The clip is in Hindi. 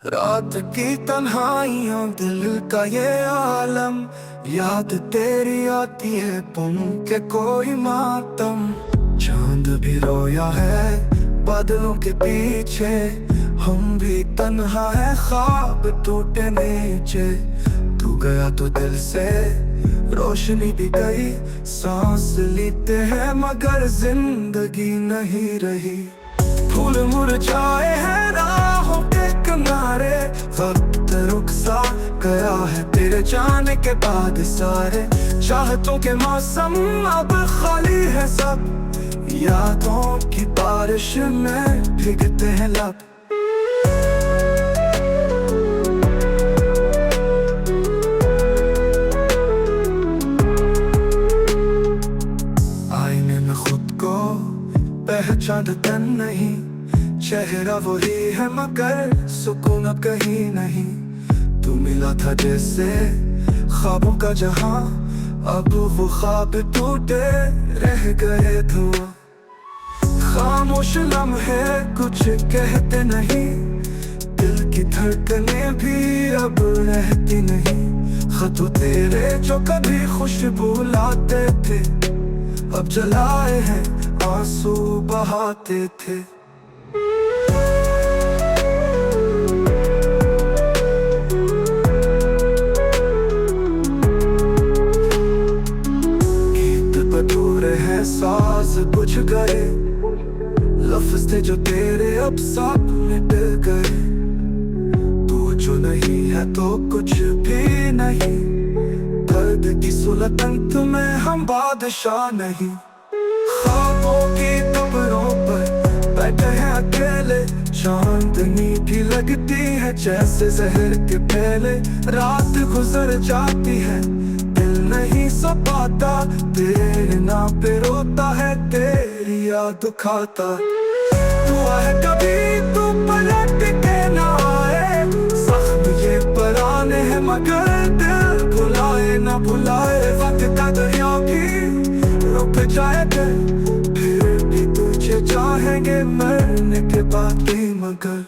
रात की तन्हाइयों दिल का ये आलम, याद तेरी आती है पुन के कोई मातम। चांद भी रोया है बादलों के पीछे, हम भी तन्हा है ख्वाब टूटे नीचे। तू गया तो दिल से रोशनी भी गई, सांस लेते हैं मगर जिंदगी नहीं रही। फूल मुरझाए हैं राहों के किनारे, वक्त रुक सा गया है तेरे जाने के बाद। सारे चाहतों के मौसम अब खाली है सब, यादों की बारिश में भीगते हैं लब। आईने में खुद को पहचानता नहीं, चेहरा वही है मगर सुकून अब कहीं नहीं। तू मिला था जैसे ख्वाबों का जहां, अब वो ख्वाब टूटे रह गए धुआं। खामोश लम्हे कुछ कहते नहीं, दिल की धड़कने भी अब रहती नहीं। खतों तेरे जो कभी खुशबू लाते थे, अब जलाए हैं आंसू बहाते थे। गीत बटोरे हैं साज बुझ गए, लफ्ज़ थे जो तेरे अब सब मिट गए। तू जो नहीं है तो कुछ भी नहीं, दर्द की सुल्तानत में हम बादशाह नहीं। ख्वाबों की कब्रों पर बैठे हैं अकेले, चांदनी भी लगती है जैसे जहर के पहले। रात गुजर जाती है दिल नहीं सो पाता, तेरे नाम पे रोता है तेरी याद खाता। दुआ है कभी तू पलट के ना आए, जख्म ये पुराने हैं मगर दिल भुलाए ना भुलाए। वक्त का दरिया भी रुक जाएगा, फिर भी तुझे चाहेंगे मरने के बाद भी मगर।